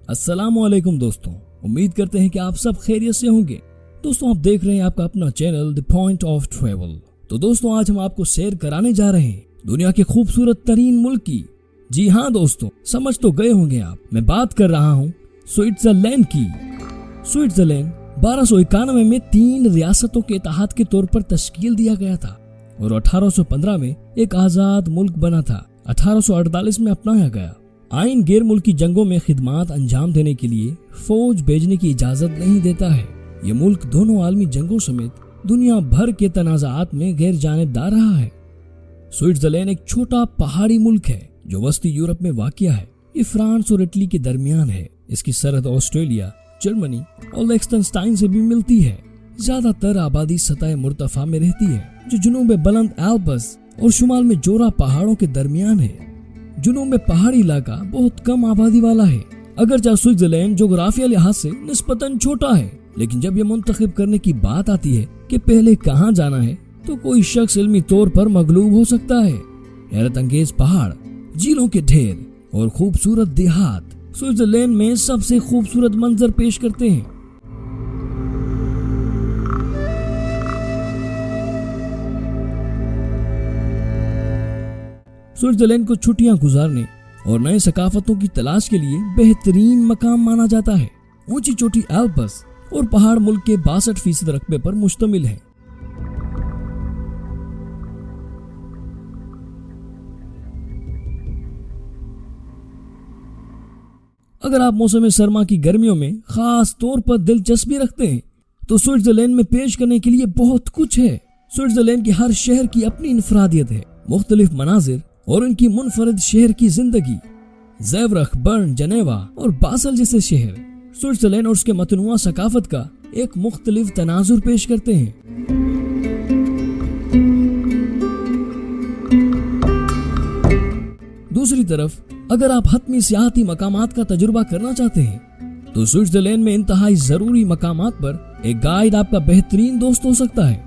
अस्सलामुअलैकुम दोस्तों, उम्मीद करते हैं कि आप सब खैरियत से होंगे। दोस्तों, आप देख रहे हैं आपका अपना channel the point of travel. तो दोस्तों, आज हम आपको सैर कराने जा रहे हैं दुनिया के खूबसूरत तरीन मुल्क की। जी हाँ दोस्तों, समझ तो गए होंगे आप, मैं बात कर रहा हूँ स्विट्जरलैंड की। स्विट्जरलैंड 1291 में 3 रियासतों के इत्तेहाद के तौर पर तश्कील दिया गया था और 1815 में एक आजाद मुल्क बना था। 1848 में अपनाया गया। आइन गैर मुल्की जंगों में खिदमात अंजाम देने के लिए फौज भेजने की इजाजत नहीं देता है। ये मुल्क दोनों आलमी जंगों समेत दुनिया भर के तनाज़ात में गैर जानिबदार रहा है। स्विट्जरलैंड एक छोटा पहाड़ी मुल्क है जो वस्ती यूरोप में वाक़िया है। ये फ्रांस और इटली के दरमियान है। इसकी सरहद ऑस्ट्रेलिया, जर्मनी और लिechtenstein से भी मिलती है। ज्यादातर आबादी सतह मुर्तफा में रहती है जो जुनूब में बुलंद एल्प्स और शुमाल में जोरा पहाड़ों के दरमियान है। जुनूब में पहाड़ी इलाका बहुत कम आबादी वाला है। अगरचे स्विट्जरलैंड जोग्राफिया लिहाज से निस्बतन छोटा है, लेकिन जब यह मुंतखब करने की बात आती है कि पहले कहाँ जाना है तो कोई शख्स इल्मी तौर पर मगलूब हो सकता है। हैरत अंगेज पहाड़, झीलों के ढेर और खूबसूरत देहात स्विट्जरलैंड में सबसे खूबसूरत मंजर पेश करते हैं। स्विट्जरलैंड को छुट्टियां गुजारने और नए सकाफतों की तलाश के लिए बेहतरीन मकाम माना जाता है। ऊंची चोटी एल्प्स और पहाड़ मुल्क के 62% रकबे पर मुश्तमिल है। अगर आप मौसम सरमा की गर्मियों में खास तौर पर दिलचस्पी रखते हैं तो स्विट्जरलैंड में पेश करने के लिए बहुत कुछ है। स्विट्जरलैंड के हर शहर की अपनी इनफरादियत है, मुख्तलिफ मनाजिर और उनकी मुनफरद शहर की जिंदगी। ज़ेवरख, बर्न, जनेवा और बासल जैसे शहर स्विट्जरलैंड और उसके मतनुआ सकाफत का एक मुख्तलिफ तनाजुर पेश करते हैं। दूसरी तरफ अगर आप हतमी सियाहती मकामात का तजुर्बा करना चाहते हैं तो स्विट्जरलैंड में इंतहाई जरूरी मकामात पर एक गाइड आपका बेहतरीन दोस्त हो सकता है।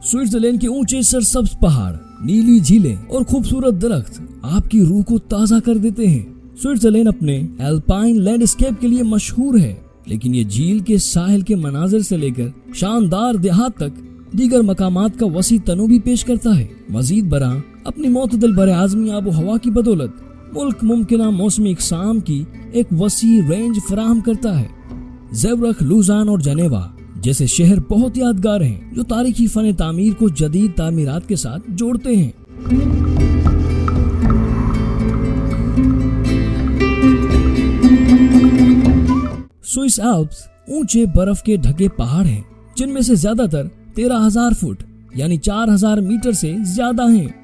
स्विट्जरलैंड के ऊंचे सरसब्ज पहाड़, नीली झीलें और खूबसूरत दरख्त आपकी रूह को ताजा कर देते हैं। स्विट्जरलैंड अपने एल्पाइन लैंडस्केप के लिए मशहूर है, लेकिन ये झील के साहिल के मनाजिर से लेकर शानदार देहात तक दीगर मकामात का वसी तनु भी पेश करता है। मजीद बरा अपनी मोतदल बर आज़मी आबो हवा की बदौलत मुल्क मुमकिना मौसमी इकसाम की एक वसी रेंज फराहम करता है। ज़ेवरख, लुज़ान और जनेवा जैसे शहर बहुत यादगार हैं जो तारीखी फन तामीर को जदीद तामीरात के साथ जोड़ते हैं। स्विस एल्प्स ऊंचे बर्फ के ढके पहाड़ हैं जिनमें से ज्यादातर 13,000 फुट यानी 4,000 मीटर से ज्यादा हैं।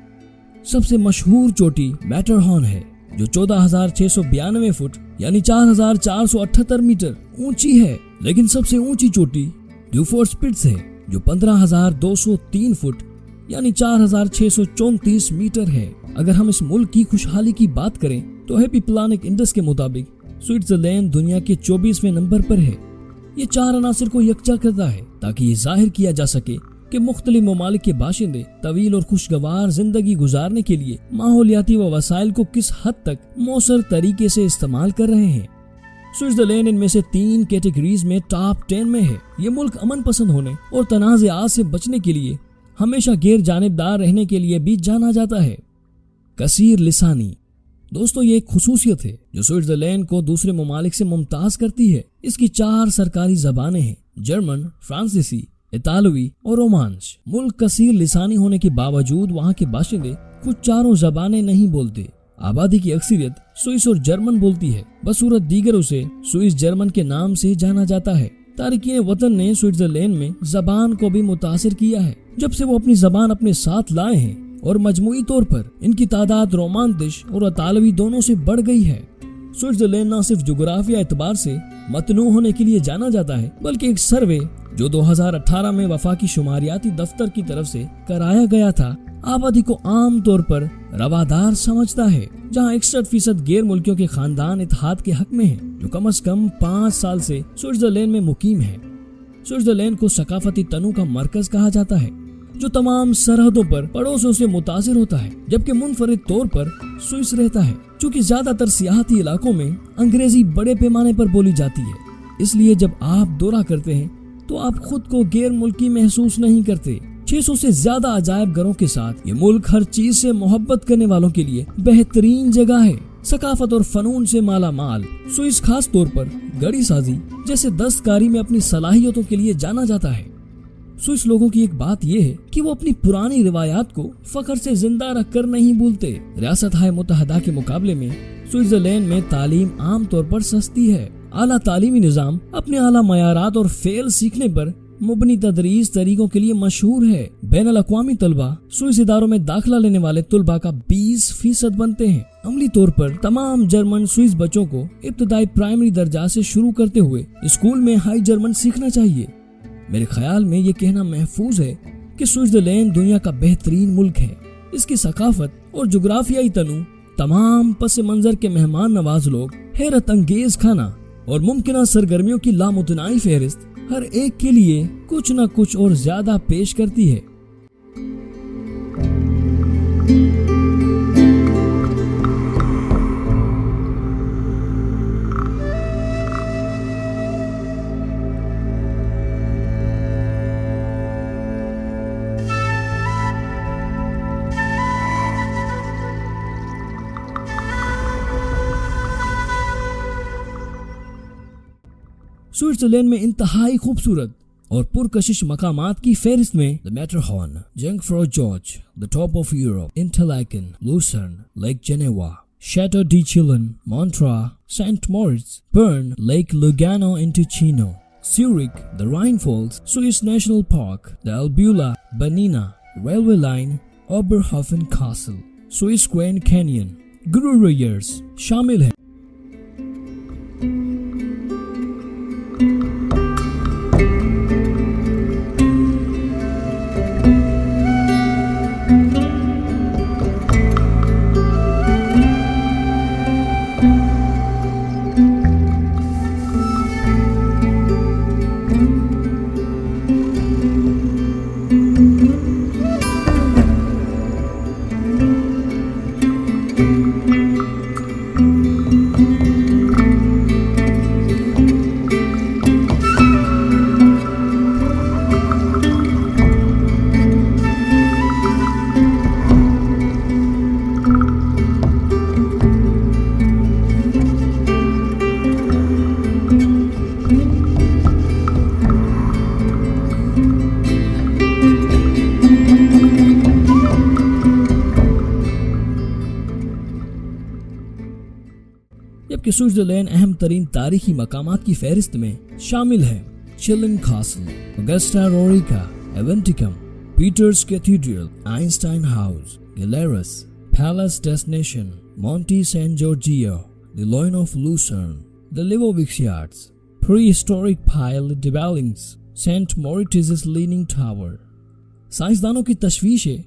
सबसे मशहूर चोटी मैटरहॉर्न है जो 14,692 फुट यानी 4,478 मीटर ऊंची है, लेकिन सबसे ऊंची चोटी ड्यूफोर्स्पिट्ज है जो 15,203 फुट यानी 4,634 मीटर है। अगर हम इस मुल्क की खुशहाली की बात करें तो हैप्पी प्लानेट इंडेक्स के मुताबिक स्विट्जरलैंड दुनिया के 24वें नंबर पर है। ये 4 अनासर को यकजा करता है ताकि ये जाहिर किया जा सके कि मुख्तलिफ ममालिक के बाशिंदे तवील और खुशगवार जिंदगी गुजारने के लिए माहौलियाती व वसाइल को किस हद तक मौसर तरीके से इस्तेमाल कर रहे हैं। स्विट्जरलैंड इनमें से 3 कैटेगरीज में टॉप 10 में है। ये मुल्क अमन पसंद होने और तनाज़ात से बचने के लिए हमेशा गैर जानिबदार रहने के लिए भी जाना जाता है। कसीर लिसानी दोस्तों, ये एक खुसूसियत है जो स्विट्जरलैंड को दूसरे ममालिक से मुमताज करती है। इसकी 4 सरकारी जबानें हैं, जर्मन, फ्रांसीसी, इतालवी और रोमांच। मुल्क कसीर लिसानी होने के बावजूद वहाँ के बाशिंदे कुछ चारों जबानें नहीं बोलते। आबादी की अक्सरियत स्विस और जर्मन बोलती है, बसूरत दीगर उसे स्विस जर्मन के नाम से जाना जाता है। तारिकीन वतन ने स्विट्जरलैंड में जबान को भी मुतासिर किया है जब से वो अपनी जबान अपने साथ लाए हैं और मजमूई तौर पर इनकी तादाद रोमांटिश और इतालवी दोनों से बढ़ गई है। स्विट्जरलैंड न सिर्फ जोग्राफिया एतबार से मतनू होने के लिए जाना जाता है, बल्कि एक सर्वे जो 2018 में वफाकी शुमारियाती दफ्तर की तरफ से कराया गया था आबादी को आम तौर पर रवादार समझता है, जहां 61% गैर मुल्कियों के खानदान इत्तेहाद के हक में हैं, जो कम से कम 5 साल से स्विट्जरलैंड में मुकीम है। स्विट्जरलैंड को सकाफती तनु का मरकज कहा जाता है जो तमाम सरहदों पर पड़ोसियों से मुतासिर होता है, जबकि मुनफरिद तौर पर स्विस रहता है। क्योंकि ज्यादातर सियाहती इलाकों में अंग्रेजी बड़े पैमाने पर बोली जाती है, इसलिए जब आप दौरा करते हैं तो आप खुद को गैर मुल्की महसूस नहीं करते। 600 से ज्यादा अजायब घरों के साथ ये मुल्क हर चीज से मोहब्बत करने वालों के लिए बेहतरीन जगह है। सकाफत और फनून से माला माल स्विस खास तौर पर गड़ी साजी जैसे दस्तकारी में अपनी सलाहियतों के लिए जाना जाता है। स्विस लोगों की एक बात यह है कि वो अपनी पुरानी रिवायात को फख्र से जिंदा रखकर नहीं भूलते। रियासत हाय मुत्तहदा के मुकाबले में स्विट्जरलैंड में तालीम आम तौर पर सस्ती है। आला तालीमी निजाम अपने आला मयारात और फेल सीखने पर मुबनी तदरीस तरीकों के लिए मशहूर है। बैनुल अक़वामी तलबा स्विस इदारों में दाखिला लेने वाले तलबा का 20% बनते हैं। अमली तौर पर तमाम जर्मन स्विस बच्चों को इब्तदाई प्राइमरी दर्जा से शुरू करते हुए स्कूल में हाई जर्मन सीखना चाहिए। मेरे ख्याल में ये कहना महफूज है कि स्विट्जरलैंड दुनिया का बेहतरीन मुल्क है। इसकी सकाफत और जुग्राफियाई तनु, तमाम पस मंजर के मेहमान नवाज लोग, हैरत अंगेज खाना और मुमकिन सरगर्मियों की लामुतनाई फहरिस्त हर एक के लिए कुछ न कुछ और ज्यादा पेश करती है। स्विट्जरलैंड में इंतहाई खूबसूरत और पुरकशिश मकामात की फेरिस्त में the Matterhorn, Jungfraujoch, the top of Europe, Interlaken, Lucerne, Lake Geneva, Chateau de Chillon, Montreux, Saint Moritz, Bern, Lake Lugano in Ticino, Zurich, the Rhine Falls, Swiss National Park, the Albula, Bernina, Railway Line, Oberhofen Castle, Swiss Grand Canyon, Gruyères शामिल है। जबकि Switzerland अहम तरीन तारीखी मकामात की फहरिस्त में शामिल है Chillon castle, Augusta Raurica, Aventicum, Peter's cathedral, Einstein house, गिलेरस, palace destination, Monte San Giorgio, the lion of Lucerne, the लिवोविक्स prehistoric pile dwellings, Saint Moritz leaning tower. साइंसदानों की तशवीश है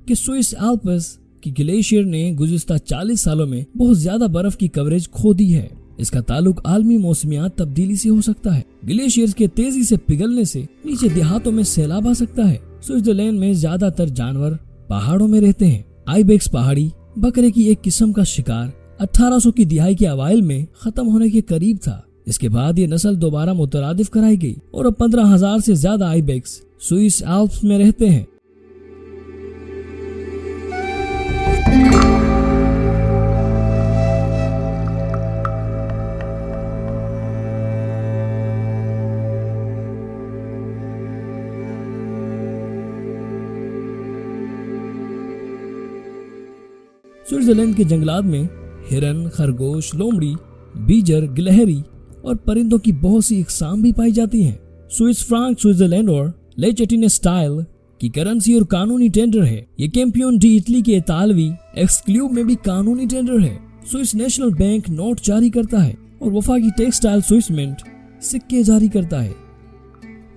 कि स्विस एल्प्स कि ग्लेशियर ने गुज़िश्ता 40 सालों में बहुत ज्यादा बर्फ की कवरेज खो दी है। इसका ताल्लुक आलमी मौसमियात तब्दीली से हो सकता है। ग्लेशियर्स के तेजी से पिघलने से नीचे देहातों में सैलाब आ सकता है। स्विट्जरलैंड में ज्यादातर जानवर पहाड़ों में रहते हैं। आइबेक्स पहाड़ी बकरे की एक किस्म का शिकार 1800 की दिहाई के अवाइल में खत्म होने के करीब था। इसके बाद ये नस्ल दोबारा मुतरादिफ कराई गई और अब 15,000 से ज्यादा आइबेक्स स्विस एल्प्स में रहते हैं। स्विट्जरलैंड के जंगलात में हिरन, खरगोश, लोमड़ी, बीजर, गिलहरी और परिंदों की बहुत सी इकसाम भी पाई जाती हैं। स्विस फ्रांक स्विट्जरलैंड और लेचेटिन स्टाइल की करेंसी और कानूनी टेंडर है। ये कैंपियन डी इटली के इतालवी एक्सक्लूब में भी कानूनी टेंडर है। स्विस नेशनल बैंक नोट जारी करता है और वफाकी टेक्सटाइल स्विस मिंट सिक्के जारी करता है।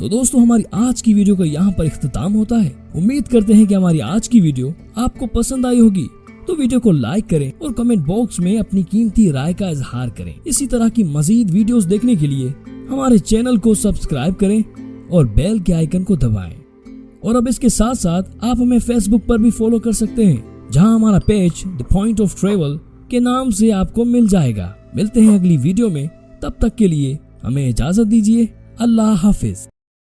तो दोस्तों, हमारी आज की वीडियो का यहाँ पर इख्तिताम होता है। उम्मीद करते हैं कि हमारी आज की वीडियो आपको पसंद आई होगी। तो वीडियो को लाइक करें और कमेंट बॉक्स में अपनी कीमती राय का इजहार करें। इसी तरह की मजीद वीडियोस देखने के लिए हमारे चैनल को सब्सक्राइब करें और बेल के आइकन को दबाएं। और अब इसके साथ साथ आप हमें फेसबुक पर भी फॉलो कर सकते हैं, जहां हमारा page the point of travel के नाम से आपको मिल जाएगा। मिलते हैं अगली वीडियो में, तब तक के लिए हमें इजाजत दीजिए। अल्लाह हाफिज।